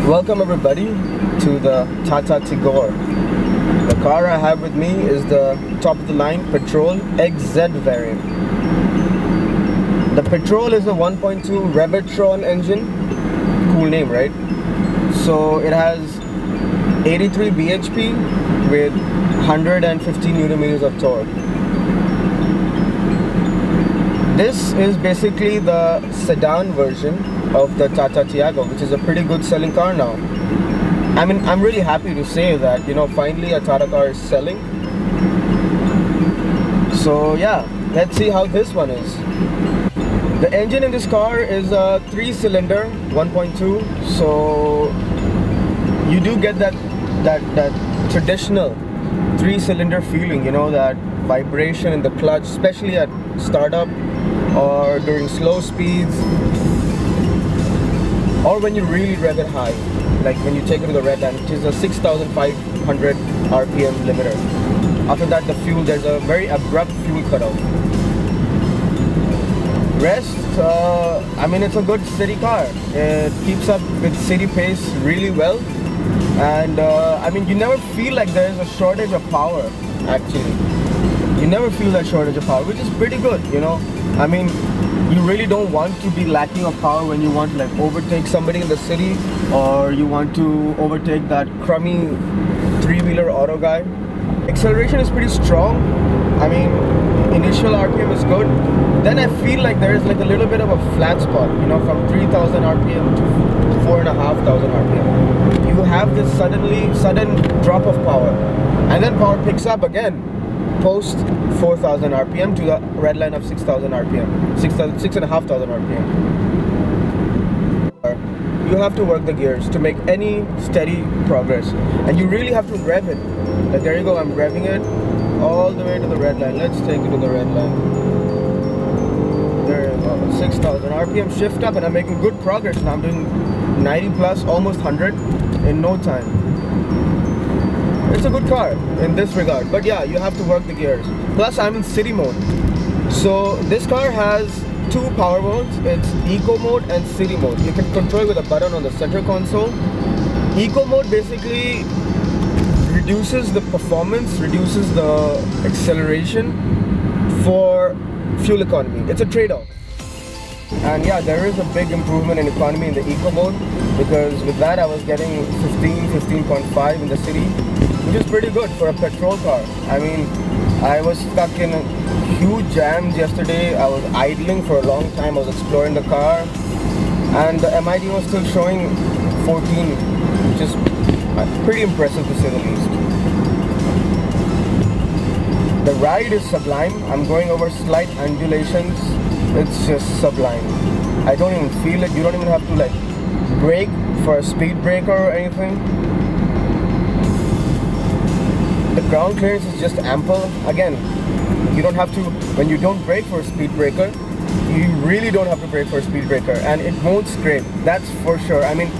Welcome everybody to the TATA Tigor. The car I have with me is the top of the line Petrol XZ variant. The Petrol is a 1.2 Revotron engine. Cool name, right? So it has 83 bhp with 150 Nm of torque. This is basically the sedan version of the TATA Tigor, which is a pretty good selling car now. I mean, I'm really happy to say that, finally a Tata car is selling. So yeah, let's see how this one is. The engine in this car is a 3-cylinder 1.2, so you do get that traditional 3-cylinder feeling, that vibration in the clutch, especially at startup or during slow speeds, or when you really rev it high, like when you take it to the red line, which is a 6,500 RPM limiter. After that, there's a very abrupt fuel cutoff. Rest, I mean, it's a good city car. It keeps up with city pace really well, and I mean, you never feel like there is a shortage of power. Actually, you never feel that shortage of power, which is pretty good. I mean, you really don't want to be lacking of power when you want to overtake somebody in the city, or you want to overtake that crummy 3-wheeler auto guy. Acceleration is pretty strong. I mean, initial RPM is good. Then I feel like there is a little bit of a flat spot, from 3,000 RPM to 4,500 RPM. You have this sudden drop of power, and then power picks up again post 4,000 RPM to the red line of 6,000 RPM, 6,500 RPM. You have to work the gears to make any steady progress, and you really have to rev it. Like, there you go, I'm revving it all the way to the red line. Let's take it to the red line. There you go, 6,000 RPM, shift up, and I'm making good progress now. I'm doing 90 plus, almost 100 in no time. It's a good car in this regard, but yeah, you have to work the gears. Plus, I'm in city mode. So this car has 2 power modes. It's eco mode and city mode. You can control with a button on the center console. Eco mode basically reduces the performance, reduces the acceleration for fuel economy. It's a trade-off. And yeah, there is a big improvement in economy in the eco mode, because with that I was getting 15.5 in the city, which is pretty good for a petrol car. I mean, I was stuck in huge jams yesterday. I was idling for a long time. I was exploring the car, and the MID was still showing 14, which is pretty impressive to say the least. The ride is sublime. I'm going over slight undulations. It's just sublime. I don't even feel it. You don't even have to brake for a speed breaker or anything. The ground clearance is just ample. Again, you don't have to, when you don't brake for a speed breaker, you really don't have to brake for a speed breaker, and it won't scrape, that's for sure. I mean,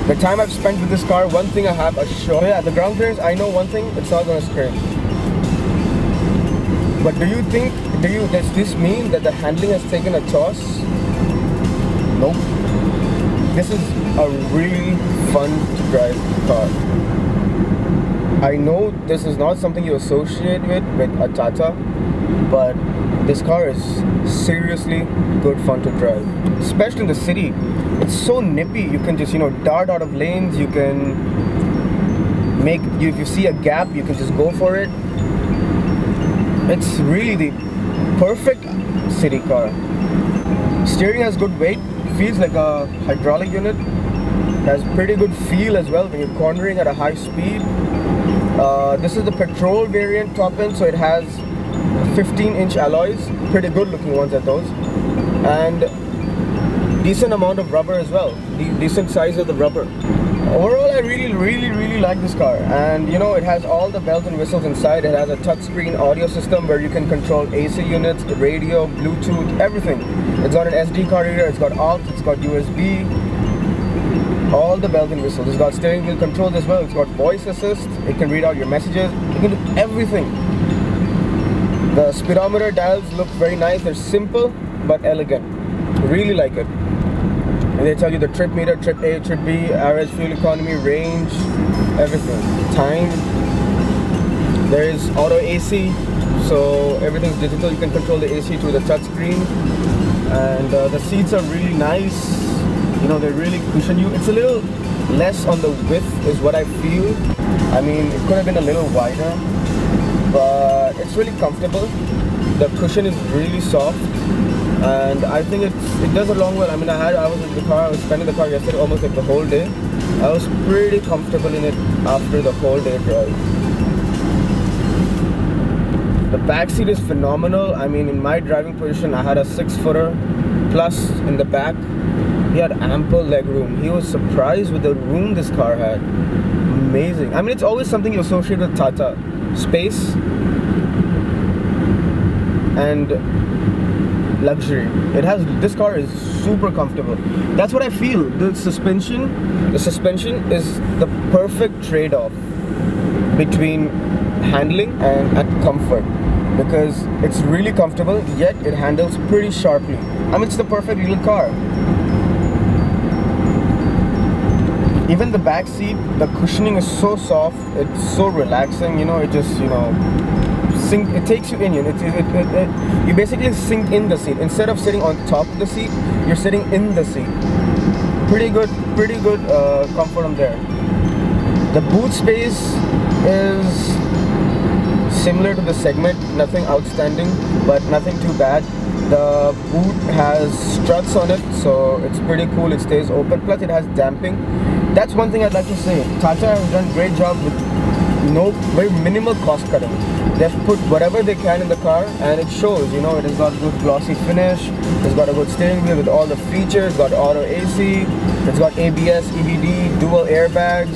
the time I've spent with this car, one thing I have assured, yeah, the ground clearance, I know one thing, it's not going to scrape. But does this mean that the handling has taken a toss? Nope. This is a really fun to drive car. I know this is not something you associate with a Tata, but this car is seriously good fun to drive, especially in the city. It's so nippy. You can just dart out of lanes. You can if you see a gap, you can just go for it. It's really the perfect city car. Steering has good weight, feels like a hydraulic unit. Has pretty good feel as well when you're cornering at a high speed. This is the Petrol variant top end, so it has 15-inch alloys, pretty good looking ones at those, and decent amount of rubber as well, decent size of the rubber. Overall, I really like this car, and it has all the bells and whistles inside. It has a touchscreen audio system where you can control AC units, radio, Bluetooth, everything. It's got an SD card reader, it's got aux, it's got USB, all the bells and whistles. It's got steering wheel controls as well. It's got voice assist. It can read out your messages. You can do everything. The speedometer dials look very nice. They're simple but elegant. Really like it. And they tell you the trip meter, trip A, trip B, average fuel economy, range, everything, time. There is auto AC, so everything's digital. You can control the AC through the touch screen. And the seats are really nice. You know, they really cushion you. It's a little less on the width is what I feel. I mean, it could have been a little wider, but it's really comfortable. The cushion is really soft, and I think it does along well. I mean, I was in the car, I was spending the car yesterday almost like the whole day. I was pretty comfortable in it after the whole day drive. The back seat is phenomenal. I mean, in my driving position, I had a 6-footer plus in the back. He had ample legroom. He was surprised with the room this car had. Amazing. I mean, it's always something you associate with Tata. Space and luxury. This car is super comfortable. That's what I feel. The suspension is the perfect trade-off between handling and comfort, because it's really comfortable, yet it handles pretty sharply. I mean, it's the perfect little car. Even the back seat, the cushioning is so soft, it's so relaxing, you know, it just, you know, it takes you in, you basically sink in the seat. Instead of sitting on top of the seat, you're sitting in the seat. Pretty good comfort on there. The boot space is similar to the Segment, nothing outstanding, but nothing too bad. The boot has struts on it, so it's pretty cool. It stays open, plus it has damping. That's one thing I'd like to say. Tata has done a great job with very minimal cost cutting. They've put whatever they can in the car, and it shows. You know, it has got a good glossy finish. It's got a good steering wheel with all the features. It's got auto AC. It's got ABS, EBD, dual airbags.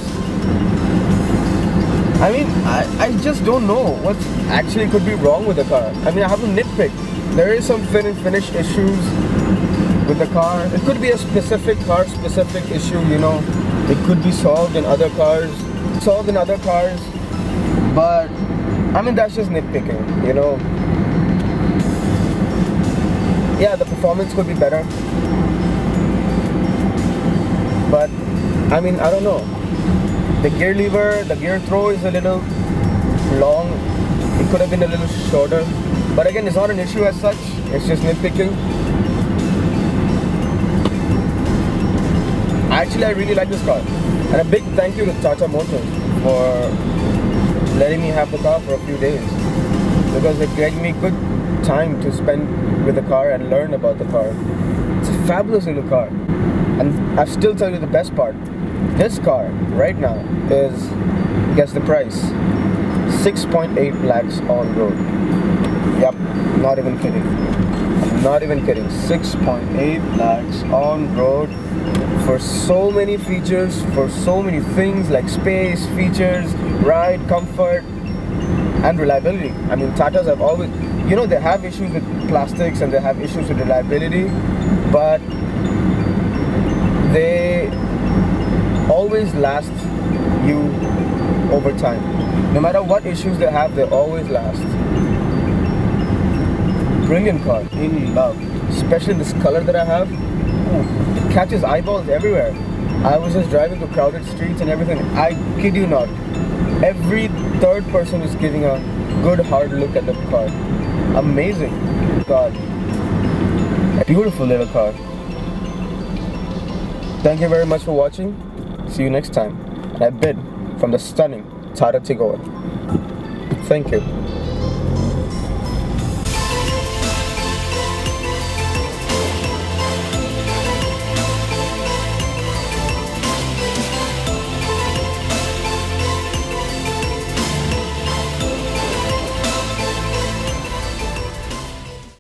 I mean, I just don't know what actually could be wrong with the car. I mean, I have to nitpick. There is some finish issues with the car. It could be a specific car-specific issue, you know. It could be solved in other cars. But, I mean, that's just nitpicking, you know. Yeah, the performance could be better. But, I mean, I don't know. The gear lever, the gear throw is a little long. It could have been a little shorter. But again, it's not an issue as such. It's just nitpicking. Actually, I really like this car. And a big thank you to Tata Motors for letting me have the car for a few days. Because it gave me good time to spend with the car and learn about the car. It's a fabulous little car. And I'll still tell you the best part. This car right now is, guess the price, 6.8 lakhs on road. Yep, not even kidding. I'm not even kidding. 6.8 lakhs on road for so many features, for so many things like space, features, ride, comfort, and reliability. I mean, Tatas have always, you know, they have issues with plastics and they have issues with reliability, but they always last you over time. No matter what issues they have, they always last. Brilliant car, in love. Especially this color that I have. Ooh, it catches eyeballs everywhere. I was just driving to crowded streets and everything. I kid you not. Every third person is giving a good hard look at the car. Amazing. God. A beautiful little car. Thank you very much for watching. See you next time. And I bid from the stunning TATA Tigor. Thank you.